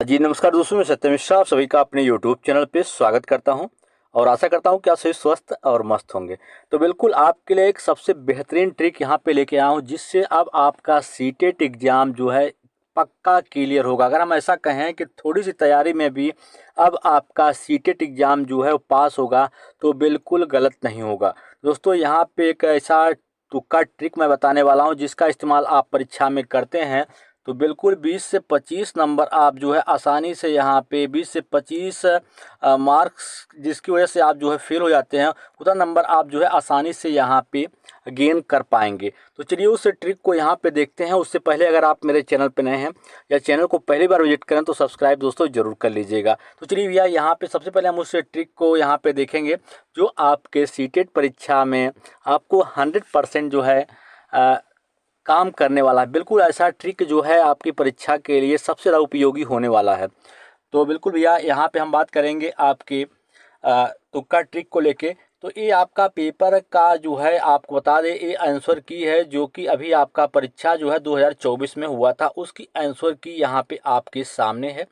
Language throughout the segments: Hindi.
जी नमस्कार दोस्तों, मैं सत्य मिश्रा आप सभी का अपने यूट्यूब चैनल पे स्वागत करता हूं और आशा करता हूं कि आप सभी स्वस्थ और मस्त होंगे। तो बिल्कुल आपके लिए एक सबसे बेहतरीन ट्रिक यहां पे लेके आया हूं, जिससे अब आपका सीटेट एग्जाम जो है पक्का क्लियर होगा। अगर हम ऐसा कहें कि थोड़ी सी तैयारी में भी अब आपका सीटेट एग्जाम जो है वो पास होगा, तो बिल्कुल गलत नहीं होगा। दोस्तों यहाँ पे एक ऐसा तुक्का ट्रिक मैं बताने वाला हूँ, जिसका इस्तेमाल आप परीक्षा में करते हैं तो बिल्कुल 20 से 25 नंबर आप जो है आसानी से यहाँ पे 20 से 25 मार्क्स, जिसकी वजह से आप जो है फेल हो जाते हैं, उतना नंबर आप जो है आसानी से यहाँ पे गेन कर पाएंगे। तो चलिए उस ट्रिक को यहाँ पे देखते हैं। उससे पहले अगर आप मेरे चैनल पे नए हैं या चैनल को पहली बार विजिट करें तो सब्सक्राइब दोस्तों जरूर कर लीजिएगा। तो चलिए भैया यहाँ पे सबसे पहले हम उस ट्रिक को यहाँ पे देखेंगे जो आपके सीटेट परीक्षा में आपको 100% जो है काम करने वाला है। बिल्कुल ऐसा ट्रिक जो है आपकी परीक्षा के लिए सबसे ज़्यादा उपयोगी होने वाला है। तो बिल्कुल भैया यहाँ पे हम बात करेंगे आपके तुक्का ट्रिक को लेके। तो ये आपका पेपर का जो है आपको बता दें, ये आंसर की है जो कि अभी आपका परीक्षा जो है 2024 में हुआ था, उसकी आंसर की यहाँ पे आपके सामने है।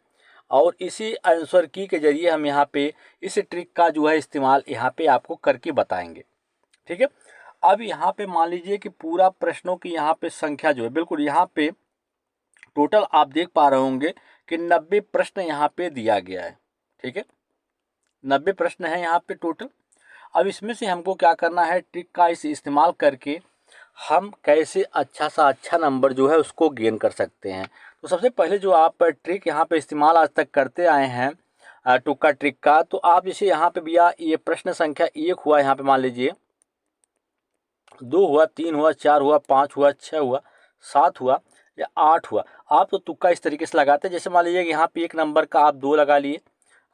और इसी आंसर की के जरिए हम यहाँ पे इस ट्रिक का जो है इस्तेमाल यहाँ पे आपको करके बताएंगे। ठीक है। अब यहाँ पे मान लीजिए कि पूरा प्रश्नों की यहाँ पे संख्या जो है बिल्कुल यहाँ पे टोटल आप देख पा रहे होंगे कि 90 प्रश्न यहाँ पे दिया गया है। ठीक है, 90 प्रश्न है यहाँ पे टोटल। अब इसमें से हमको क्या करना है, ट्रिक का इसे इस्तेमाल करके हम कैसे अच्छा सा अच्छा नंबर जो है उसको गेन कर सकते हैं। तो सबसे पहले जो आप ट्रिक यहाँ पे इस्तेमाल आज तक करते आए हैं टुक्का ट्रिक का, तो आप इसे यहाँ पे भैया ये प्रश्न संख्या 1 हुआ, यहाँ पे मान लीजिए 2 हुआ, 3 हुआ, 4 हुआ, 5 हुआ, 6 हुआ, 7 हुआ या 8 हुआ। आप तो तुक्का इस तरीके से लगाते हैं, जैसे मान लीजिए कि यहाँ पे एक नंबर का आप 2 लगा लिए।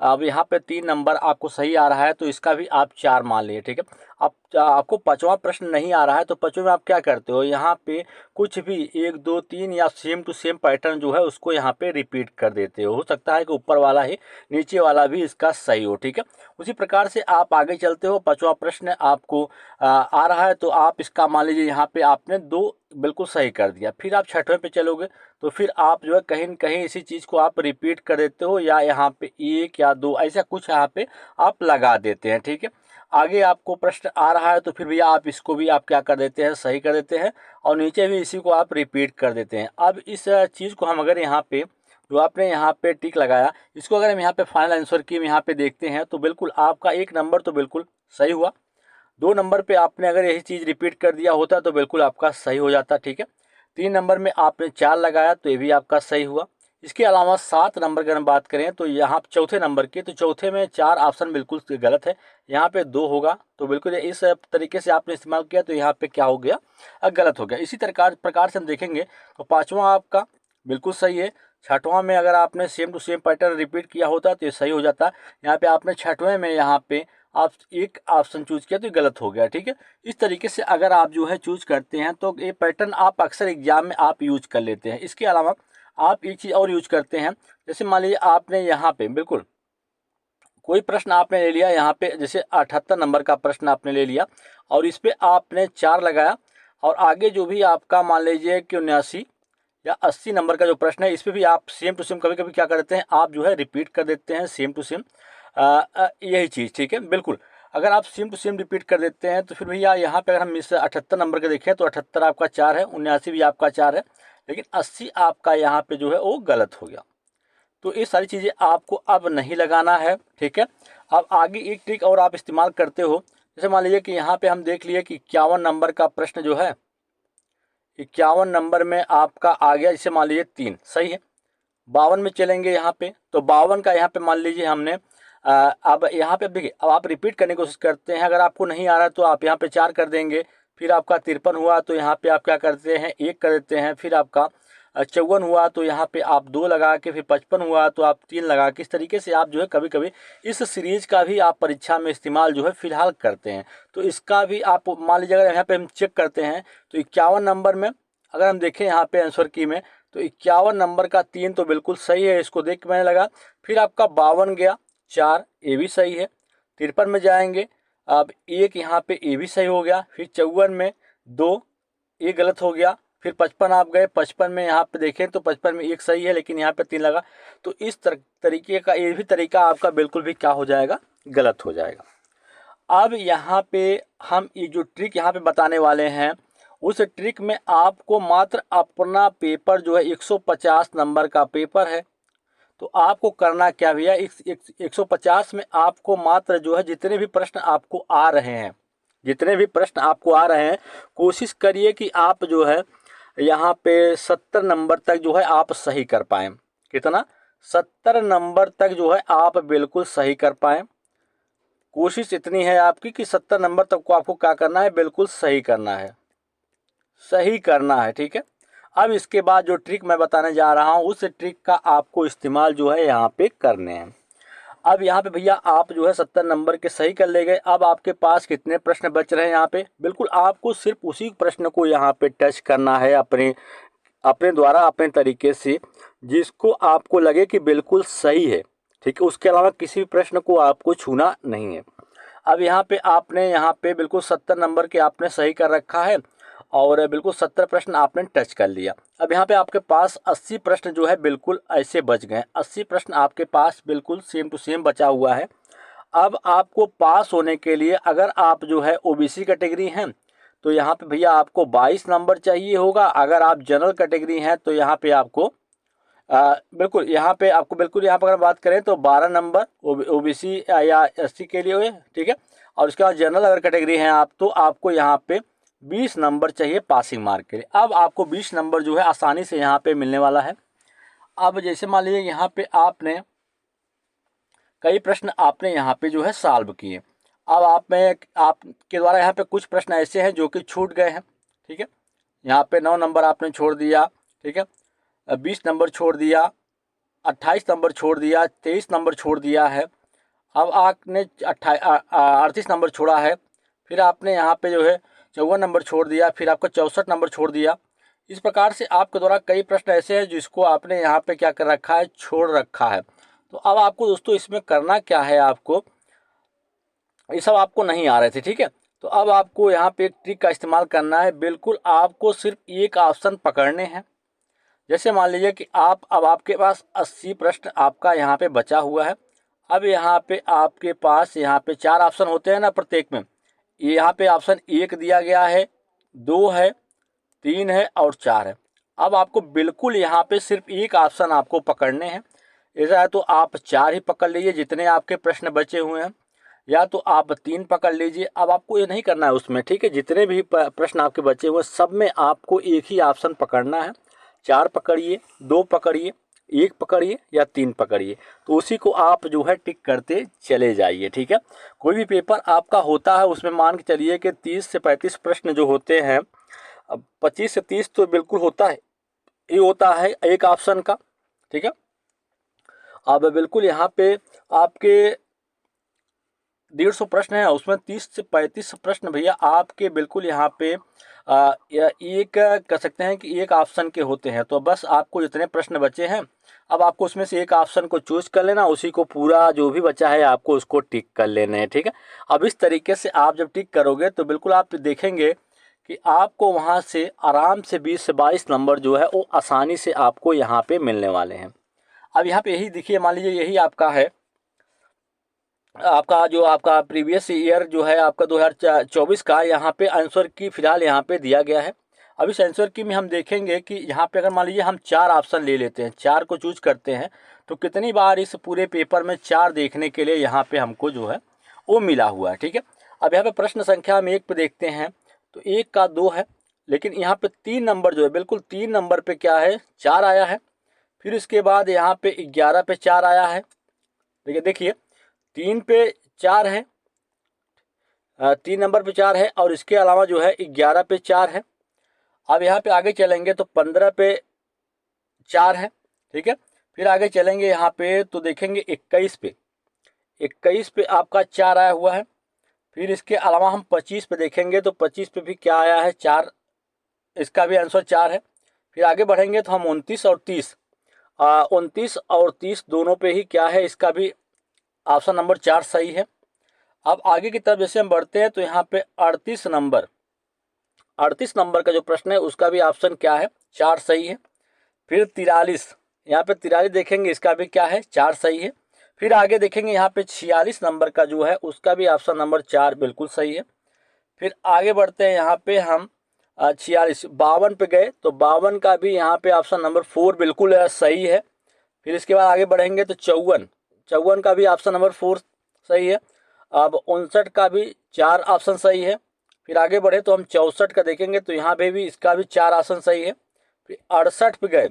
अब यहाँ पे 3 नंबर आपको सही आ रहा है तो इसका भी आप 4 मान लिए। ठीक है। अब आपको पांचवा प्रश्न नहीं आ रहा है तो पांचवें में आप क्या करते हो, यहाँ पे कुछ भी 1 2 3 या सेम टू सेम पैटर्न जो है उसको यहाँ पे रिपीट कर देते हो सकता है कि ऊपर वाला ही नीचे वाला भी इसका सही हो। ठीक है। उसी प्रकार से आप आगे चलते हो, पांचवा प्रश्न आपको आ रहा है तो आप इसका मान लीजिए यहाँ पे आपने 2 बिल्कुल सही कर दिया। फिर आप छठवें पे चलोगे तो फिर आप जो है कहीं न कहीं इसी चीज़ को आप रिपीट कर देते हो, या यहाँ पे 1 या 2 ऐसा कुछ यहाँ पे आप लगा देते हैं। ठीक है। आगे आपको प्रश्न आ रहा है तो फिर भैया आप इसको भी आप क्या कर देते हैं, सही कर देते हैं, और नीचे भी इसी को आप रिपीट कर देते हैं। अब इस चीज़ को हम अगर यहाँ पे जो आपने यहाँ पे टिक लगाया, इसको अगर हम यहाँ पे फाइनल आंसर की यहाँ पे देखते हैं तो बिल्कुल आपका 1 नंबर तो बिल्कुल सही हुआ। 2 नंबर पे आपने अगर यही चीज़ रिपीट कर दिया होता तो बिल्कुल आपका सही हो जाता। ठीक है। 3 नंबर में आपने 4 लगाया तो ये भी आपका सही हुआ। इसके अलावा 7 नंबर की अगर हम बात करें तो यहाँ चौथे नंबर की, तो चौथे में 4 ऑप्शन बिल्कुल गलत है, यहाँ पे 2 होगा। तो बिल्कुल इस तरीके से आपने इस्तेमाल किया तो यहाँ पे क्या हो गया, गलत हो गया। इसी प्रकार से हम देखेंगे तो पाँचवा आपका बिल्कुल सही है। छठवां में अगर आपने same to same pattern repeat किया होता तो ये सही हो जाता। यहाँ पे आपने छठवें में यहाँ पे आप एक ऑप्शन चूज किया तो ये गलत हो गया। ठीक है। इस तरीके से अगर आप जो है चूज करते हैं तो ये पैटर्न आप अक्सर एग्जाम में आप यूज कर लेते हैं। इसके अलावा आप एक चीज़ और यूज करते हैं, जैसे मान लीजिए आपने यहाँ पे बिल्कुल कोई प्रश्न आपने ले लिया, यहाँ पे जैसे 78 नंबर का प्रश्न आपने ले लिया और इस पे आपने 4 लगाया, और आगे जो भी आपका मान लीजिए कि 79 या 80 नंबर का जो प्रश्न है, इस पे भी आप सेम टू सेम कभी कभी क्या करते हैं, आप जो है रिपीट कर देते हैं सेम टू सेम यही चीज़। ठीक है। बिल्कुल अगर आप सेम टू सेम रिपीट कर देते हैं तो फिर भैया यहाँ पे अगर हम इस 78 नंबर के देखें तो 78 आपका 4 है, 79 भी आपका 4 है, लेकिन 80 आपका यहाँ पे जो है वो गलत हो गया। तो ये सारी चीज़ें आपको अब नहीं लगाना है। ठीक है। अब आगे एक ट्रिक और आप इस्तेमाल करते हो, जैसे मान लीजिए कि यहाँ पे हम देख लिए कि 51 नंबर का प्रश्न जो है, 51 नंबर में आपका आ गया, जैसे मान लीजिए 3 सही है। 52 में चलेंगे यहाँ पे तो 52 का यहाँ पे मान लीजिए हमने अब यहाँ पे अब देखिए, अब आप रिपीट करने की कोशिश करते हैं, अगर आपको नहीं आ रहा तो आप यहाँ पे 4 कर देंगे। फिर आपका 53 हुआ तो यहाँ पे आप क्या करते हैं, 1 कर देते हैं। फिर आपका 54 हुआ तो यहाँ पे आप 2 लगा के, फिर 55 हुआ तो आप 3 लगा के, इस तरीके से आप जो है कभी कभी इस सीरीज का भी आप परीक्षा में इस्तेमाल जो है फिलहाल करते हैं। तो इसका भी आप मान लीजिए अगर यहाँ पे हम चेक करते हैं तो 51 नंबर में अगर हम देखें यहाँ पे आंसर की में तो 51 नंबर का 3 तो बिल्कुल सही है, इसको देख के मैंने लगा। फिर आपका 52 गया 4, ये भी सही है। 53 में जाएंगे, अब 1 यहाँ पे ये भी सही हो गया। फिर 54 में 2, ये गलत हो गया। फिर 55 आप गए, 55 में यहाँ पे देखें तो 55 में 1 सही है, लेकिन यहाँ पे 3 लगा। तो इस तरीके का ये भी तरीका आपका बिल्कुल भी क्या हो जाएगा, गलत हो जाएगा। अब यहाँ पे हम ये जो ट्रिक यहाँ पे बताने वाले हैं, उस ट्रिक में आपको मात्र अपना पेपर जो है 150 नंबर का पेपर है। तो आपको करना क्या भैया, 150 में आपको मात्र जो है जितने भी प्रश्न आपको आ रहे हैं, जितने भी प्रश्न आपको आ रहे हैं, कोशिश करिए कि आप जो है यहाँ पे 70 नंबर तक जो है आप सही कर पाएँ। कितना, 70 नंबर तक जो है आप बिल्कुल सही कर पाएँ। कोशिश इतनी है आपकी कि 70 नंबर तक को आपको क्या करना है, बिल्कुल सही करना है, सही करना है, ठीक है। अब इसके बाद जो ट्रिक मैं बताने जा रहा हूँ, उस ट्रिक का आपको इस्तेमाल जो है यहाँ पे करने हैं। अब यहाँ पे भैया आप जो है 70 नंबर के सही कर ले गए। अब आपके पास कितने प्रश्न बच रहे हैं यहाँ पे, बिल्कुल आपको सिर्फ उसी प्रश्न को यहाँ पे टच करना है अपने अपने द्वारा, अपने तरीके से, जिसको आपको लगे कि बिल्कुल सही है, ठीक है। उसके अलावा किसी भी प्रश्न को आपको छूना नहीं है। अब यहाँ पे आपने यहाँ पे बिल्कुल 70 नंबर के आपने सही कर रखा है और बिल्कुल 70 प्रश्न आपने टच कर लिया। अब यहाँ पे आपके पास 80 प्रश्न जो है बिल्कुल ऐसे बच गए। 80 प्रश्न आपके पास बिल्कुल सेम टू सेम बचा हुआ है। अब आपको पास होने के लिए, अगर आप जो है ओबीसी कैटेगरी हैं तो यहाँ पे भैया आपको 22 नंबर चाहिए होगा। अगर आप जनरल कैटेगरी हैं तो यहाँ पे आपको बिल्कुल यहाँ पे आपको बिल्कुल यहाँ पर अगर बात करें तो 12 नंबर ओबीसी या एससी के लिए हुए, ठीक है। और उसके बाद जनरल अगर कैटेगरी हैं आप, तो आपको यहाँ पे 20 नंबर चाहिए पासिंग मार्क के लिए। अब आपको 20 नंबर जो है आसानी से यहाँ पे मिलने वाला है। अब जैसे मान लीजिए यहाँ पे आपने कई प्रश्न आपने यहाँ पे जो है सॉल्व किए। अब आपके द्वारा यहाँ पे कुछ प्रश्न ऐसे हैं जो कि छूट गए हैं, ठीक है। यहाँ पे 9 नंबर आपने छोड़ दिया, ठीक है। 20 नंबर छोड़ दिया, 28 नंबर छोड़ दिया, 23 नंबर छोड़ दिया है। अब आपने 38 नंबर छोड़ा है। फिर आपने यहाँ पे जो है 54 नंबर छोड़ दिया, फिर आपका 64 नंबर छोड़ दिया। इस प्रकार से आपके द्वारा कई प्रश्न ऐसे हैं जिसको आपने यहाँ पे क्या कर रखा है, छोड़ रखा है। तो अब आपको दोस्तों इसमें करना क्या है, आपको ये सब आपको नहीं आ रहे थे, ठीक है। तो अब आपको यहाँ पे एक ट्रिक का इस्तेमाल करना है। बिल्कुल आपको सिर्फ एक ऑप्शन पकड़ने हैं। जैसे मान लीजिए कि अब आपके पास 80 प्रश्न आपका यहाँ पे बचा हुआ है। अब यहाँ पे आपके पास यहाँ पे 4 ऑप्शन होते हैं ना प्रत्येक में। ये यहाँ पे ऑप्शन 1 दिया गया है, 2 है, 3 है और 4 है। अब आपको बिल्कुल यहाँ पे सिर्फ एक ऑप्शन आपको पकड़ने हैं। ऐसा है तो आप 4 ही पकड़ लीजिए जितने आपके प्रश्न बचे हुए हैं, या तो आप 3 पकड़ लीजिए। अब आपको ये नहीं करना है उसमें, ठीक है। जितने भी प्रश्न आपके बचे हुए सब में आपको एक ही ऑप्शन पकड़ना है। 4 पकड़िए, 2 पकड़िए, 1 पकड़िए या 3 पकड़िए। तो उसी को आप जो है टिक करते चले जाइए, ठीक है। कोई भी पेपर आपका होता है उसमें मान के चलिए कि 30 से 35 प्रश्न जो होते हैं, अब 25 से 30 तो बिल्कुल होता है, ये होता है एक ऑप्शन का, ठीक है। अब बिल्कुल यहाँ पे आपके 150 प्रश्न है, उसमें 30 से 35 प्रश्न भैया आपके बिल्कुल यहाँ पे एक कह सकते हैं कि एक ऑप्शन के होते हैं। तो बस आपको जितने प्रश्न बचे हैं, अब आपको उसमें से एक ऑप्शन को चूज कर लेना, उसी को पूरा जो भी बचा है आपको उसको टिक कर लेने हैं, ठीक है। अब इस तरीके से आप जब टिक करोगे तो बिल्कुल आप देखेंगे कि आपको वहाँ से आराम से 20 से 22 नंबर जो है वो आसानी से आपको यहाँ पे मिलने वाले हैं। अब यहाँ पे यही देखिए, मान लीजिए यही आपका है, आपका जो आपका प्रीवियस ईयर जो है आपका 2024 का यहाँ पे आंसर की फिलहाल यहाँ पे दिया गया है। अब इस आंसर की में हम देखेंगे कि यहाँ पे अगर मान लीजिए हम 4 ऑप्शन ले लेते हैं, 4 को चूज करते हैं, तो कितनी बार इस पूरे पेपर में 4 देखने के लिए यहाँ पे हमको जो है वो मिला हुआ है, ठीक है। अब यहाँ पे प्रश्न संख्या हम 1 पे देखते हैं तो 1 का 2 है, लेकिन यहाँ पे 3 नंबर जो है बिल्कुल 3 नंबर पे क्या है, 4 आया है। फिर इसके बाद यहाँ पे 11 पे 4 आया है, देखिए 3 पे 4 है, 3 नंबर पे 4 है और इसके अलावा जो है 11 पे 4 है। अब यहाँ पे आगे चलेंगे तो 15 पे 4 है, ठीक है। फिर आगे चलेंगे यहाँ पे तो देखेंगे 21 पे आपका 4 आया हुआ है। फिर इसके अलावा हम 25 पे देखेंगे तो 25 पे भी क्या आया है, 4, इसका भी आंसर 4 है। फिर आगे बढ़ेंगे तो हम 29 और 30, 29 और 30 दोनों पे ही क्या है, इसका भी ऑप्शन नंबर 4 सही है। अब आगे की तरफ जैसे हम बढ़ते हैं तो यहाँ पे 38 नंबर, 38 नंबर का जो प्रश्न है उसका भी ऑप्शन क्या है, 4 सही है। फिर 43, यहाँ पे 43 देखेंगे, इसका भी क्या है, 4 सही है। फिर आगे देखेंगे यहाँ पे 46 नंबर का जो है उसका भी ऑप्शन नंबर 4 बिल्कुल सही है। फिर आगे बढ़ते हैं, यहाँ पे हम 46 52 पे गए तो 52 का भी यहाँ पे ऑप्शन नंबर 4 बिल्कुल सही है। फिर इसके बाद आगे बढ़ेंगे तो 54 का भी ऑप्शन नंबर 4 सही है। अब 59 का भी 4 ऑप्शन सही है। फिर आगे बढ़े तो हम 64 का देखेंगे तो यहाँ पे भी इसका भी 4 ऑप्शन सही है। फिर 68 पे गए,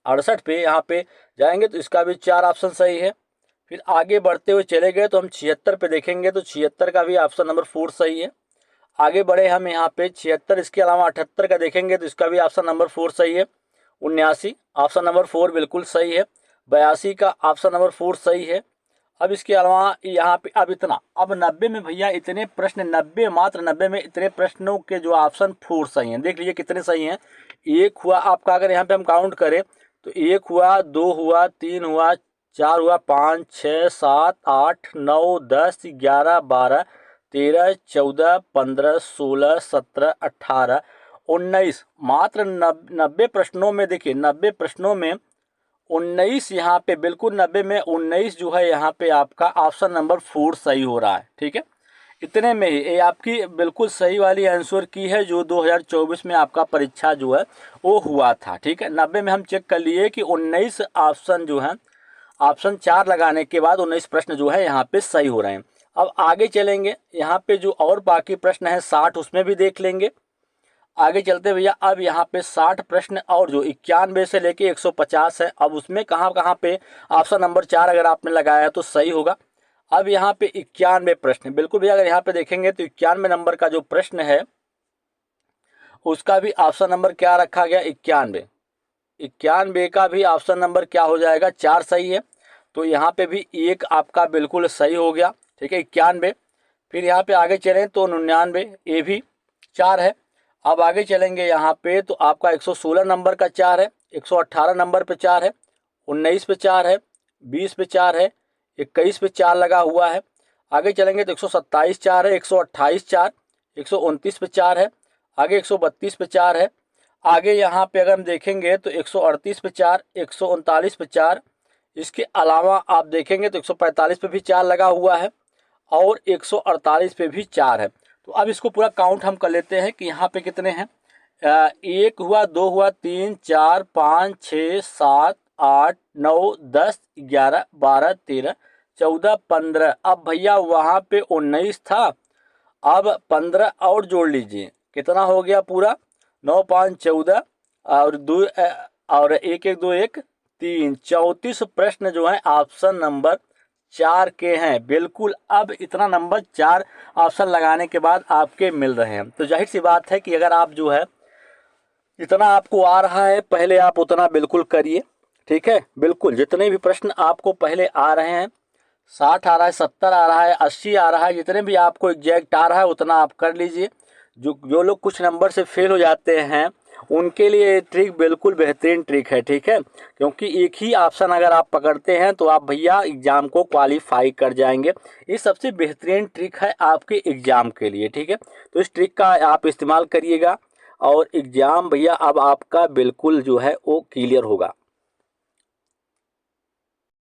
68 पे यहाँ पे जाएंगे तो इसका भी 4 ऑप्शन सही है। फिर आगे बढ़ते हुए चले गए तो हम 76 पे देखेंगे तो 76 का भी ऑप्शन नंबर 4 सही है। आगे बढ़े हम यहाँ पे 76, इसके अलावा 78 का देखेंगे तो इसका भी ऑप्शन नंबर 4 सही है। 79 ऑप्शन नंबर 4 बिल्कुल सही है। 82 का ऑप्शन नंबर 4 सही है। अब इसके अलावा यहाँ पे अब 90 में भैया इतने प्रश्न, 90 मात्र 90 में इतने प्रश्नों के जो ऑप्शन 4 सही हैं, देख लीजिए कितने सही हैं। एक हुआ आपका, अगर यहाँ पे हम काउंट करें तो 1 हुआ, 2 हुआ, 3 हुआ, 4 हुआ, 5 6 7 8 9 10 11 12 13 14 15 16 17 18 19, मात्र 90 प्रश्नों में देखिए 90 प्रश्नों में 19 यहाँ पे बिल्कुल 90 में 19 जो है यहाँ पे आपका ऑप्शन नंबर 4 सही हो रहा है। ठीक है, इतने में ही ये आपकी बिल्कुल सही वाली आंसर की है जो 2024 में आपका परीक्षा जो है वो हुआ था। ठीक है, 90 में हम चेक कर लिए कि 19 ऑप्शन जो है, ऑप्शन 4 लगाने के बाद 19 प्रश्न जो है यहाँ पे सही हो रहे हैं। अब आगे चलेंगे, यहाँ पे जो और बाकी प्रश्न है 60 उसमें भी देख लेंगे। आगे चलते भैया, अब यहाँ पे 60 प्रश्न और जो 91 से लेके 150 है, अब उसमें कहाँ कहाँ पे ऑप्शन नंबर 4 अगर आपने लगाया है तो सही होगा। अब यहाँ पे 91 प्रश्न बिल्कुल भैया, अगर यहाँ पे देखेंगे तो 91 नंबर का जो प्रश्न है उसका भी ऑप्शन नंबर क्या रखा गया, 91। 91 का भी ऑप्शन नंबर क्या हो जाएगा, 4 सही है। तो यहाँ पे भी एक आपका बिल्कुल सही हो गया। ठीक है, 91। फिर यहाँ पे आगे चलें तो 99, ये भी 4 है। अब आगे चलेंगे यहाँ पे तो आपका 116 नंबर का 4 है, 118 नंबर पे 4 है, 19 पे 4 है, 20 पे 4 है, 21 पे 4 लगा हुआ है। आगे चलेंगे तो 127 4 है, 128 4, 129 पे 4 है, आगे 132 पे 4 है। आगे यहाँ पे अगर हम देखेंगे तो 138 पे 4, 139 पे 4, इसके अलावा आप देखेंगे तो 145 पे भी 4 लगा हुआ है और 148 पे भी 4 है। तो अब इसको पूरा काउंट हम कर लेते हैं कि यहाँ पे कितने हैं। 1 हुआ, 2 हुआ, 3 4 5 6 7 8 9 10 11 12 13 14 15। अब भैया वहाँ पे 19 था, अब 15 और जोड़ लीजिए, कितना हो गया पूरा, 9 5 14 और 2 और 1 1 2 1 3, 34 प्रश्न जो है ऑप्शन नंबर 4 के हैं बिल्कुल। अब इतना नंबर 4 ऑप्शन लगाने के बाद आपके मिल रहे हैं, तो जाहिर सी बात है कि अगर आप जो है जितना आपको आ रहा है पहले आप उतना बिल्कुल करिए। ठीक है, बिल्कुल जितने भी प्रश्न आपको पहले आ रहे हैं, 60 आ रहा है, 70 आ रहा है, 80 आ रहा है, जितने भी आपको एग्जैक्ट आ रहा है उतना आप कर लीजिए। जो लोग कुछ नंबर से फेल हो जाते हैं उनके लिए ये ट्रिक बिल्कुल बेहतरीन ट्रिक है। ठीक है, क्योंकि एक ही ऑप्शन अगर आप पकड़ते हैं तो आप भैया एग्ज़ाम को क्वालिफाई कर जाएंगे। ये सबसे बेहतरीन ट्रिक है आपके एग्ज़ाम के लिए। ठीक है, तो इस ट्रिक का आप इस्तेमाल करिएगा और एग्ज़ाम भैया अब आपका बिल्कुल जो है वो क्लियर होगा।